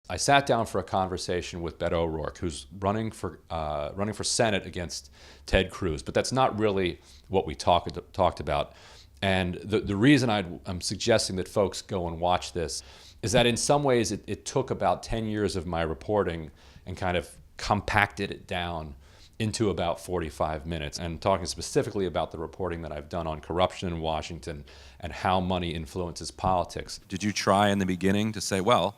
I sat down for a conversation with Beto O'Rourke, who's running for Senate against Ted Cruz. But that's not really what we talked about. And the reason I'm suggesting that folks go and watch this is that in some ways it took about 10 years of my reporting and kind of compacted it down into about 45 minutes, and talking specifically about the reporting that I've done on corruption in Washington and how money influences politics. Did you try in the beginning to say, well,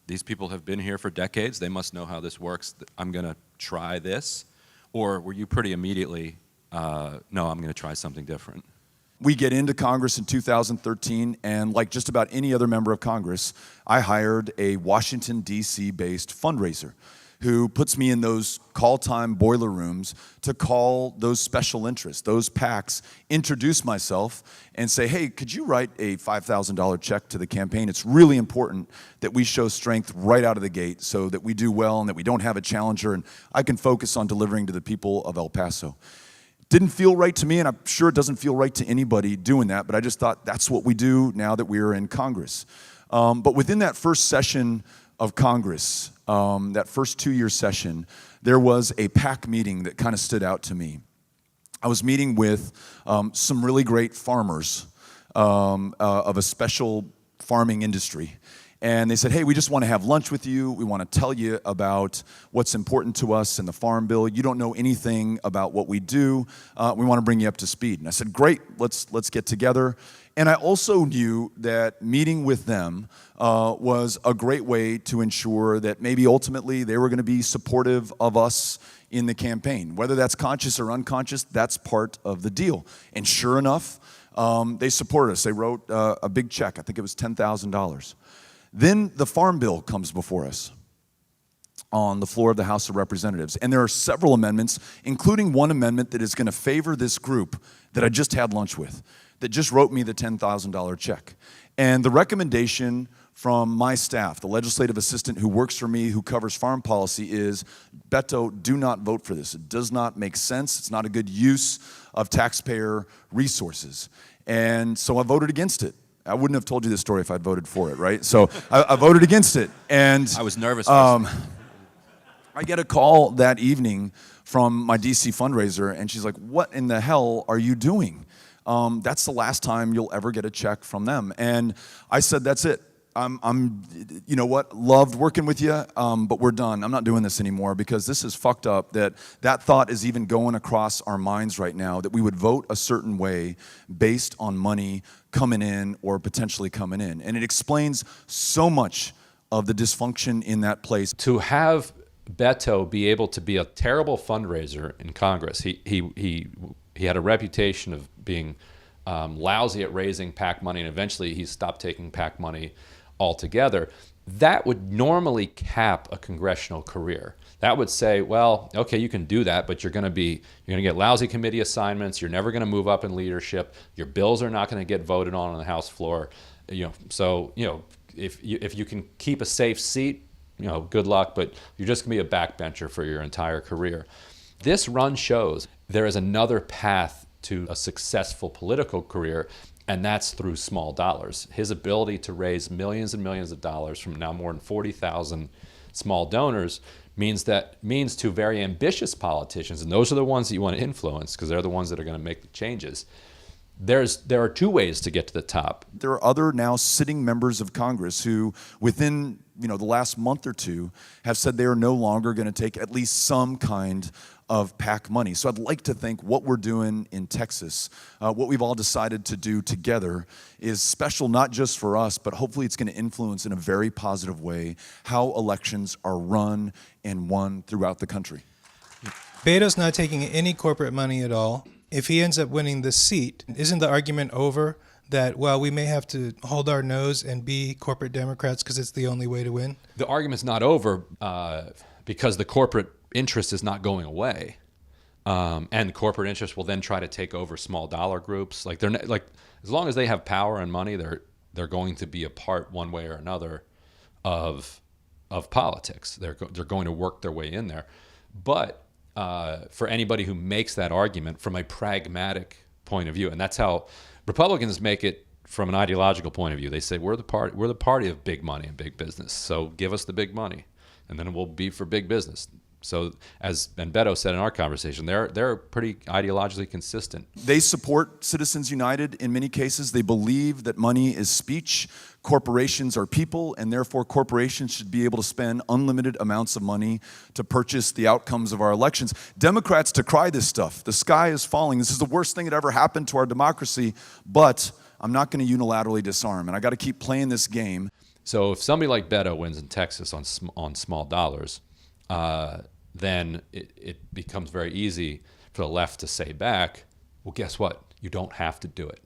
these people have been here for decades, they must know how this works, I'm going to try this? Or were you pretty immediately, no, I'm going to try something different? We get into Congress in 2013, and like just about any other member of Congress, I hired a Washington, D.C. based fundraiser who puts me in those call time boiler rooms to call those special interests, those PACs, introduce myself and say, hey, could you write a $5,000 check to the campaign? It's really important that we show strength right out of the gate so that we do well and that we don't have a challenger and I can focus on delivering to the people of El Paso. Didn't feel right to me, and I'm sure it doesn't feel right to anybody doing that, but I just thought that's what we do now that we are in Congress. But within that first session of Congress, that first 2-year session, there was a PAC meeting that kind of stood out to me. I was meeting with some really great farmers of a special farming industry. And they said, hey, we just want to have lunch with you. We want to tell you about what's important to us in the Farm Bill. You don't know anything about what we do. We want to bring you up to speed. And I said, great, let's get together. And I also knew that meeting with them was a great way to ensure that maybe ultimately they were going to be supportive of us in the campaign. Whether that's conscious or unconscious, that's part of the deal. And sure enough, they supported us. They wrote a big check. I think it was $10,000. Then the Farm Bill comes before us on the floor of the House of Representatives. And there are several amendments, including one amendment that is going to favor this group that I just had lunch with, that just wrote me the $10,000 check. And the recommendation from my staff, the legislative assistant who works for me, who covers farm policy, is, Beto, do not vote for this. It does not make sense. It's not a good use of taxpayer resources. And so I voted against it. I wouldn't have told you this story if I'd voted for it, right? So I voted against it. And I was nervous. I get a call that evening from my DC fundraiser, and she's like, what in the hell are you doing? That's the last time you'll ever get a check from them. And I said, that's it. You know what, loved working with you, but we're done. I'm not doing this anymore because this is fucked up that thought is even going across our minds right now, that we would vote a certain way based on money coming in or potentially coming in. And it explains so much of the dysfunction in that place. To have Beto be able to be a terrible fundraiser in Congress, he had a reputation of being lousy at raising PAC money, and eventually he stopped taking PAC money altogether. That would normally cap a congressional career. That would say, well, okay, you can do that, but you're going to get lousy committee assignments. You're never going to move up in leadership. Your bills are not going to get voted on the House floor. So if you can keep a safe seat, good luck. But you're just going to be a backbencher for your entire career. This run shows there is another path to a successful political career, and that's through small dollars. His ability to raise millions and millions of dollars from now more than 40,000 small donors means to very ambitious politicians, and those are the ones that you want to influence because they're the ones that are going to make the changes. There are two ways to get to the top. There are other now sitting members of Congress who, within the last month or two, have said they are no longer going to take at least some kind of PAC money. So I'd like to think what we're doing in Texas, what we've all decided to do together, is special not just for us, but hopefully it's going to influence in a very positive way how elections are run and won throughout the country. Beto's not taking any corporate money at all. If he ends up winning the seat, isn't the argument over that, well, we may have to hold our nose and be corporate Democrats because it's the only way to win? The argument's not over because the corporate interest is not going away, and corporate interest will then try to take over small dollar groups. As long as they have power and money, they're going to be a part one way or another of politics. They're going to work their way in there. But for anybody who makes that argument from a pragmatic point of view, and that's how Republicans make it from an ideological point of view, they say we're the party of big money and big business. So give us the big money, and then we'll be for big business. So as Beto said in our conversation, they're pretty ideologically consistent. They support Citizens United in many cases. They believe that money is speech. Corporations are people, and therefore corporations should be able to spend unlimited amounts of money to purchase the outcomes of our elections. Democrats decry this stuff. The sky is falling. This is the worst thing that ever happened to our democracy, but I'm not going to unilaterally disarm, and I got to keep playing this game. So if somebody like Beto wins in Texas on small dollars, then it becomes very easy for the left to say back, well, guess what? You don't have to do it.